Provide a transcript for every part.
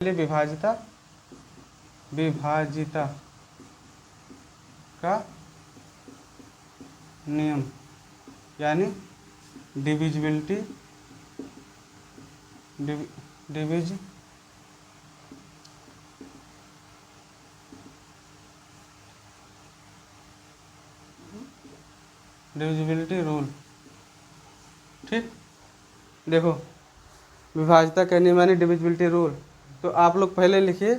विभाजिता विभाजिता का नियम यानी डिविजिबिलिटी डिविजिबिलिटी रूल। ठीक, देखो विभाजिता का नियम यानी डिविजिबिलिटी रूल। तो आप लोग पहले लिखिए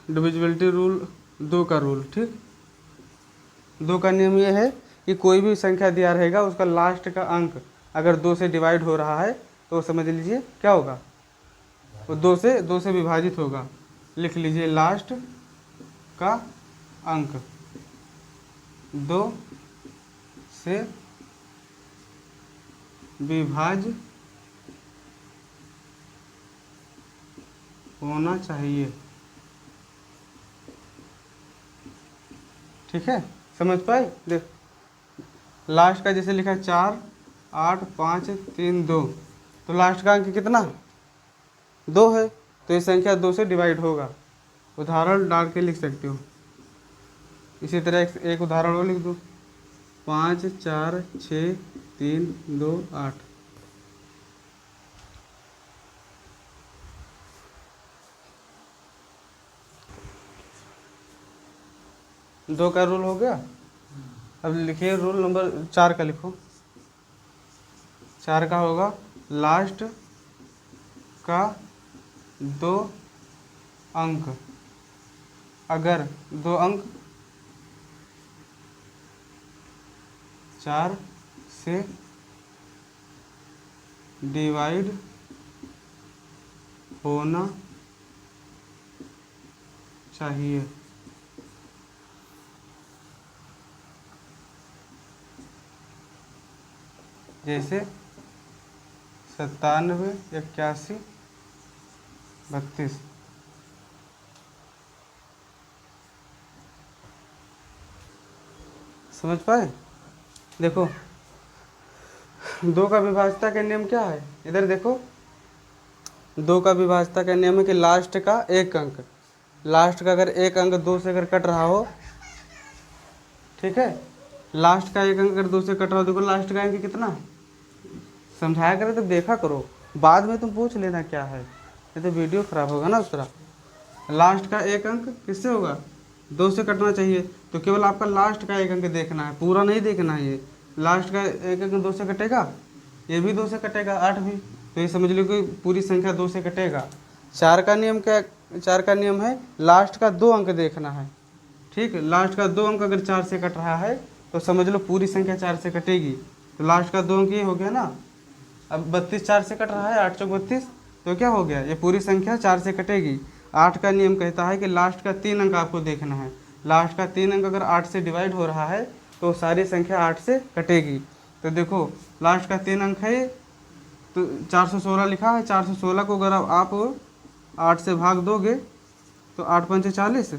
डिविजिबिलिटी रूल 2 का रूल। ठीक, 2 का नियम ये है कि कोई भी संख्या दिया रहेगा उसका लास्ट का अंक अगर 2 से डिवाइड हो रहा है तो समझ लीजिए क्या होगा, वो 2 से विभाजित होगा। लिख लीजिए लास्ट का अंक 2 से विभाज्य होना चाहिए। ठीक है, समझ पाए। देख लास्ट का जैसे लिखा 4 8 5 3 2, तो लास्ट का अंक कितना 2 है, तो ये संख्या 2 से डिवाइड होगा। उदाहरण डाल के लिख सकते हो। इसी तरह एक उदाहरण और लिख दो 5 4 6 3 2 8। दो का रूल हो गया। अब लिखिए रूल नंबर 4 का लिखो। 4 का होगा लास्ट का 2 अंक अगर 2 अंक 4 से डिवाइड होना चाहिए। जैसे 97 81 32। समझ पाए। देखो 2 का विभाज्यता का नियम क्या है, इधर देखो 2 का विभाज्यता का नियम है कि लास्ट का एक अंक, लास्ट का अगर एक अंक 2 से अगर कट रहा हो, ठीक है, लास्ट का एक अंक अगर 2 से कट रहा हो, देखो लास्ट का अंक कितना, समझाया करे तो देखा करो, बाद में तुम पूछ लेना क्या है, नहीं तो वीडियो खराब होगा ना उस तरह। लास्ट का एक अंक किससे होगा 2 से कटना चाहिए, तो केवल आपका लास्ट का एक अंक देखना है, पूरा नहीं देखना है। ये लास्ट का एक अंक 2 से कटेगा, ये भी 2 से कटेगा, 8 भी, तो ये समझ लो कि पूरी संख्या 2 से कटेगा। 4 का नियम क्या, 4 का नियम है लास्ट का 2 अंक देखना है। ठीक है, लास्ट का 2 अंक अगर 4 से कट रहा है तो समझ लो पूरी संख्या 4 से कटेगी। तो लास्ट का 2 अंक ये हो गया ना। अब 32 4 से कट रहा है, 8 चौक 32, तो क्या हो गया, ये पूरी संख्या 4 से कटेगी। 8 का नियम कहता है कि लास्ट का 3 अंक आपको देखना है। लास्ट का 3 अंक अगर 8 से डिवाइड हो रहा है तो सारी संख्या 8 से कटेगी। तो देखो लास्ट का 3 अंक है तो 416 लिखा है, 416 को अगर आप 8 से भाग दोगे तो 8 पंचे 40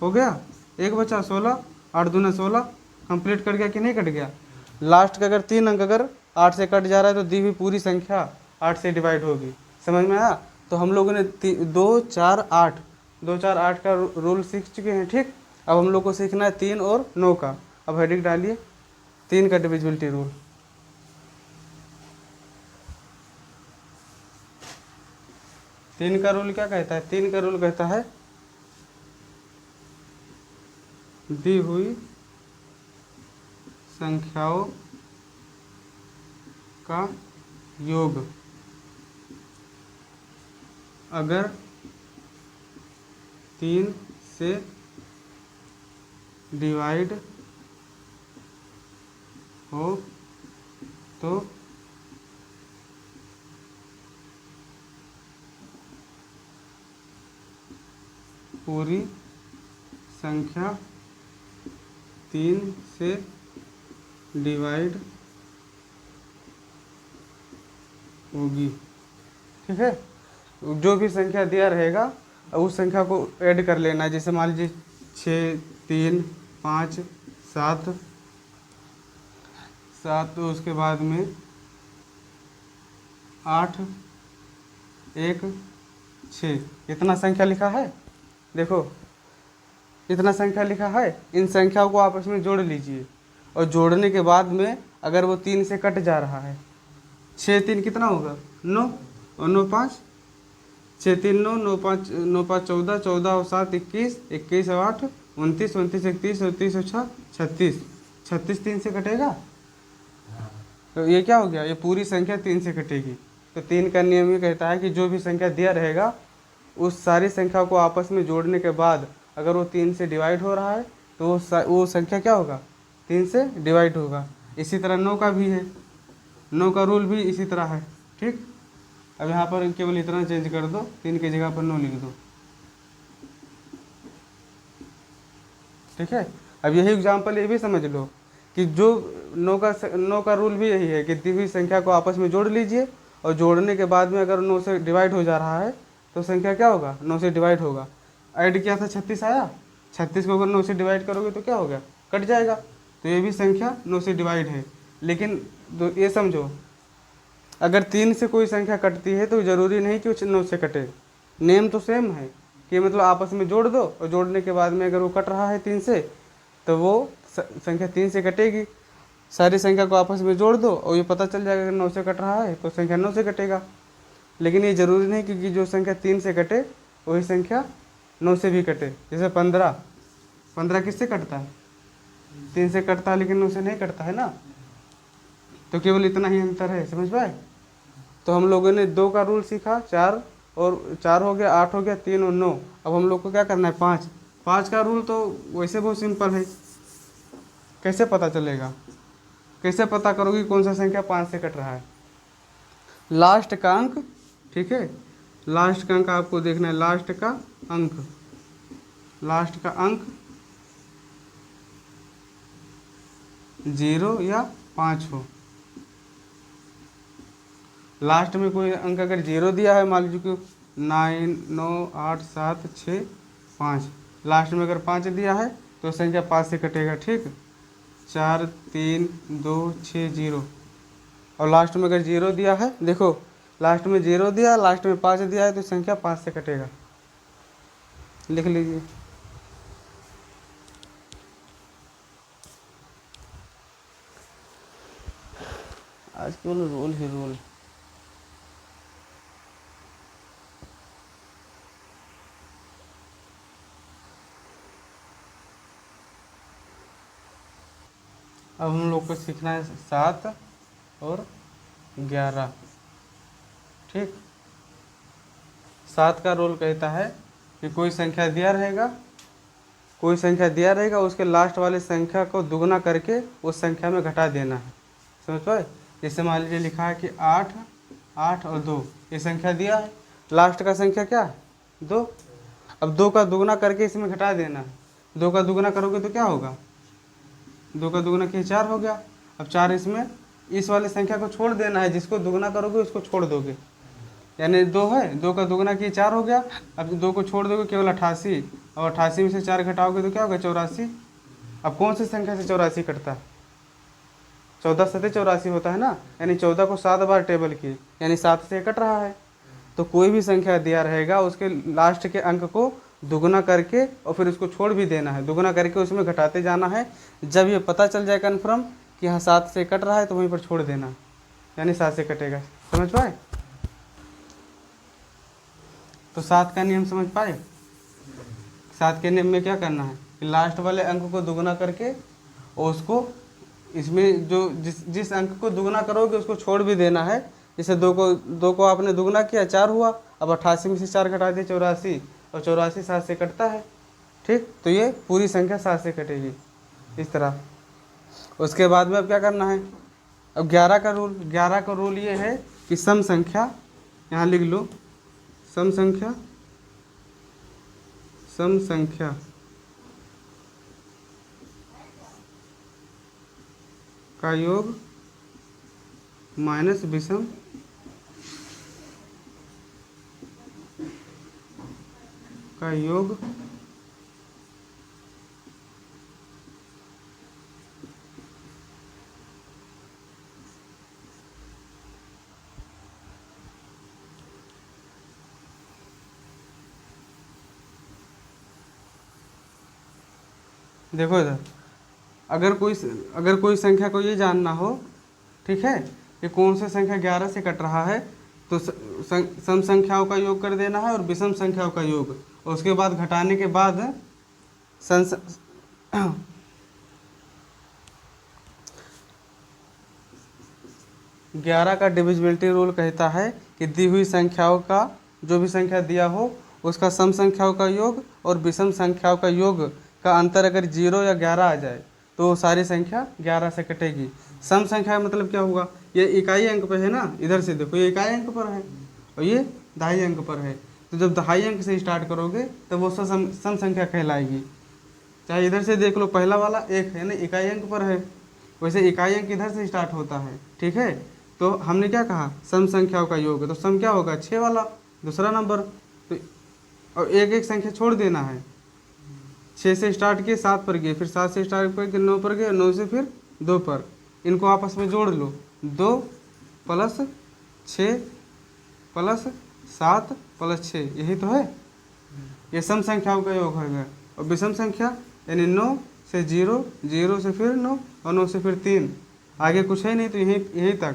हो गया, एक बचा 16, 8 दूना 16, कंप्लीट कट गया कि नहीं कट गया। लास्ट का अगर 3 अंक अगर 8 से कट जा रहा है तो दी हुई पूरी संख्या 8 से डिवाइड होगी। समझ में आया। तो हम लोगों ने 2 4 8 2 4 8 का रूल सीख चुके हैं। ठीक, अब हम लोग को सीखना है 3 और 9 का। अब हेडिंग डालिए 3 का डिविजिबिलिटी रूल। 3 का रूल क्या कहता है, 3 का रूल कहता है दी हुई संख्याओं का योग अगर 3 से डिवाइड हो तो पूरी संख्या 3 से डिवाइड होगी। ठीक है, जो भी संख्या दिया रहेगा उस संख्या को ऐड कर लेना है। जैसे मान लीजिए 6 3 5 7 7, तो उसके बाद में 8 1 6। इतना संख्या लिखा है, देखो इतना संख्या लिखा है। इन संख्याओं को आपस में जोड़ लीजिए और जोड़ने के बाद में अगर वो 3 से कट जा रहा है, 6 3 कितना होगा 9 और 9 5, 6 3 9, 9 5 9 5 14, 14 और 7 21, 21 और 8 29, 29 31, 29 और 6 36, 36 3 से कटेगा। तो ये क्या हो गया, ये पूरी संख्या 3 से कटेगी। तो 3 का नियम ये कहता है कि जो भी संख्या दिया रहेगा उस सारी संख्या को आपस में जोड़ने के बाद अगर वो 3 से डिवाइड हो रहा है तो वो संख्या क्या होगा, 3 से डिवाइड होगा। इसी तरह 9 का भी है, 9 का रूल भी इसी तरह है। ठीक, अब यहाँ पर केवल इतना चेंज कर दो, 3 की जगह पर 9 लिख दो। ठीक है, अब यही एग्जाम्पल ये भी समझ लो कि जो 9 का रूल भी यही है कि दी हुई संख्या को आपस में जोड़ लीजिए और जोड़ने के बाद में अगर 9 से डिवाइड हो जा रहा है तो संख्या क्या होगा, 9 से डिवाइड होगा। ऐड किया था 36 आया, 36 को अगर 9 से डिवाइड करोगे तो क्या हो गया, कट जाएगा। तो ये भी संख्या 9 से डिवाइड है। लेकिन तो ये समझो, अगर 3 से कोई संख्या कटती है तो ज़रूरी नहीं कि वो 9 से कटे। नेम तो सेम है कि मतलब आपस में जोड़ दो और जोड़ने के बाद में अगर वो कट रहा है 3 से तो वो संख्या 3 से कटेगी। सारी संख्या को आपस में जोड़ दो और ये पता चल जाएगा अगर 9 से कट रहा है तो संख्या 9 से कटेगा। लेकिन ये ज़रूरी नहीं क्योंकि जो संख्या 3 से कटे वही संख्या 9 से भी कटे। जैसे 15, 15 किससे कटता है, 3 से कटता है लेकिन 9 से नहीं कटता है ना। तो केवल इतना ही अंतर है, समझ पाए। तो हम लोगों ने 2 का रूल सीखा, 4 और 4 हो गया, 8 हो गया, 3 और 9। अब हम लोग को क्या करना है, 5। 5 का रूल तो वैसे बहुत सिंपल है, कैसे पता चलेगा, कैसे पता करोगे कौन सा संख्या 5 से कट रहा है, लास्ट का अंक। ठीक है, लास्ट का अंक आपको देखना है, लास्ट का अंक, लास्ट का अंक 0 या 5 हो। लास्ट में कोई अंक अगर 0 दिया है, मान लीजिए कि 9 9 8 7 6 5, लास्ट में अगर 5 दिया है तो संख्या 5 से कटेगा। ठीक, 4 3 2 6 0। और लास्ट में अगर 0 दिया है, देखो लास्ट में 0 दिया, लास्ट में 5 दिया है तो संख्या 5 से कटेगा। लिख लीजिए। आज केवल रूल ही रूल। अब हम लोग को सीखना है 7 और 11। ठीक, 7 का रूल कहता है कि कोई संख्या दिया रहेगा, कोई संख्या दिया रहेगा, उसके लास्ट वाले संख्या को दुगना करके उस संख्या में घटा देना है। समझ पाए। जैसे मान लीजिए लिखा है कि 8 8 और 2, ये संख्या दिया है, लास्ट का संख्या क्या है 2। अब 2 का दुगना करके इसमें घटा देना है। 2 का दुगना करोगे तो क्या होगा, 2 का दुगना किया 4 हो गया। अब 4 इसमें इस वाले संख्या को छोड़ देना है, जिसको दुगना करोगे उसको छोड़ दोगे, यानी 2 है, 2 का दुगना किया 4 हो गया। अब 2 को छोड़ दोगे केवल 88, और 88 में से 4 घटाओगे तो क्या होगा 84। अब कौन सी संख्या से 84 कटता है, 14 सते 84 होता है ना, यानी 14 को 7 बार टेबल किए, यानी 7 से कट रहा है। तो कोई भी संख्या दिया रहेगा उसके लास्ट के अंक को दुगना करके और फिर उसको छोड़ भी देना है, दुगना करके उसमें घटाते जाना है। जब ये पता चल जाए कन्फर्म कि हाँ 7 से कट रहा है तो वहीं पर छोड़ देना, यानी 7 से कटेगा। समझ पाए। तो 7 का नियम समझ पाए। 7 के नियम में क्या करना है कि लास्ट वाले अंक को दुगना करके और उसको इसमें जो जिस अंक को दुगना करोगे उसको छोड़ भी देना है। जैसे 2 को आपने दुगना किया 4 हुआ, अब 88 में से 4 घटा दिए 84, और 84 7 से कटता है। ठीक, तो ये पूरी संख्या 7 से कटेगी इस तरह। उसके बाद में अब क्या करना है, अब 11 का रूल। 11 का रूल ये है कि सम संख्या, यहाँ लिख लो, सम संख्या, सम संख्या का योग माइनस विषम का योग देखो इधर, अगर कोई संख्या को ये जानना हो, ठीक है, कि कौन सा संख्या 11 से कट रहा है, तो सम संख्याओं का योग कर देना है और विषम संख्याओं का योग, और उसके बाद घटाने के बाद 11 का डिविजिबिलिटी रूल कहता है कि दी हुई संख्याओं का, जो भी संख्या दिया हो उसका सम संख्याओं का योग और विषम संख्याओं का योग का अंतर अगर 0 या 11 आ जाए तो वो सारी संख्या 11 से कटेगी। सम संख्या मतलब क्या हुआ, ये इकाई अंक पर है ना, इधर से देखो ये इकाई अंक पर है और ये दहाई अंक पर है, तो जब दहाई अंक से स्टार्ट करोगे तब वो सम संख्या कहलाएगी। चाहे इधर से देख लो, पहला वाला 1 है ना, इकाई अंक पर है, वैसे इकाई अंक इधर से स्टार्ट होता है, ठीक है। तो हमने क्या कहा, सम संख्याओं का योग, तो सम क्या होगा, 6 वाला दूसरा नंबर, तो और एक एक संख्या छोड़ देना है। 6 से स्टार्ट किए 7 पर गए, फिर 7 से स्टार्ट करके 9 पर गए, 9 से फिर 2 पर, इनको आपस में जोड़ लो, 2 + 6 + 7 + 6, यही तो है, ये सम संख्याओं का योग होगा। और विषम संख्या यानी 9 से 0, 0 से फिर 9 और 9 से फिर 3, आगे कुछ है नहीं, तो यहीं तक।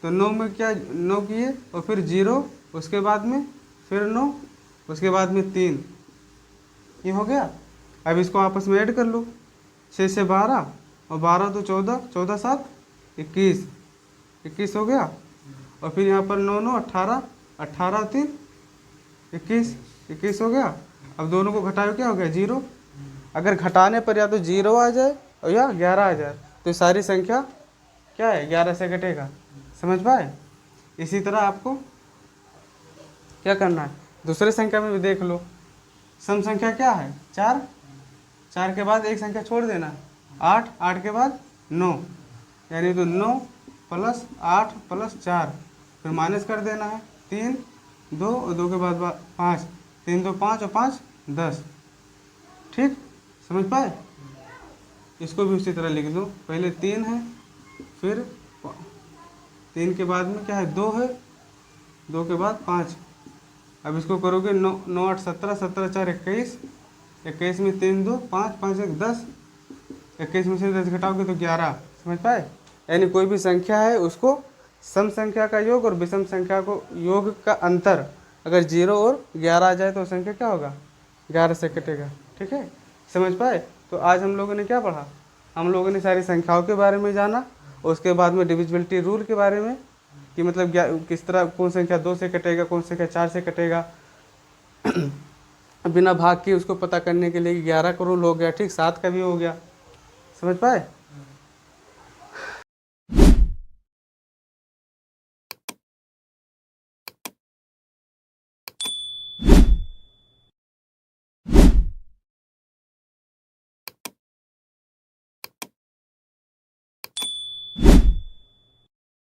तो 9 में क्या, 9 किए और फिर 0, उसके बाद में फिर 9, उसके बाद में 3, ये हो गया। अब इसको आपस में ऐड कर लो, 6 से 12 और 12 तो 14, 14 7 21, 21 हो गया। और फिर यहाँ पर 9 9 18, 18 3 21, 21 हो गया। अब दोनों को घटाओ, क्या हो गया, 0। अगर घटाने पर या तो 0 आ जाए और या 11 आ जाए तो सारी संख्या क्या है, 11 से कटेगा। समझ पाए। इसी तरह आपको क्या करना है, दूसरे संख्या में भी देख लो, सम संख्या क्या है, 4, 4 के बाद एक संख्या छोड़ देना, 8, 8 के बाद 9, यानी तो 9 + 8 + 4, फिर माइनस कर देना है, 3 2 और 2 के बाद 5, 3 2 5 और 5 10, ठीक, समझ पाए। इसको भी उसी तरह लिख दो, पहले 3 है, फिर 3 के बाद में क्या है, 2 है, 2 के बाद 5। अब इसको करोगे 9 9 8 17, 17 4 21, 21 में 3 2 5 5 1 10, 21 में से 10 घटाओगे तो 11। समझ पाए। यानी कोई भी संख्या है उसको सम संख्या का योग और विषम संख्या को योग का अंतर अगर 0 और 11 आ जाए तो संख्या क्या होगा, 11 से कटेगा। ठीक है, समझ पाए। तो आज हम लोगों ने क्या पढ़ा, हम लोगों ने सारी संख्याओं के बारे में जाना, उसके बाद में डिविजिबिलिटी रूल के बारे में कि मतलब किस तरह कौन संख्या 2 से कटेगा, कौन संख्या 4 से कटेगा बिना भाग के उसको पता करने के लिए 11 करोड़ हो गया, ठीक, 7 का भी हो गया। समझ पाए।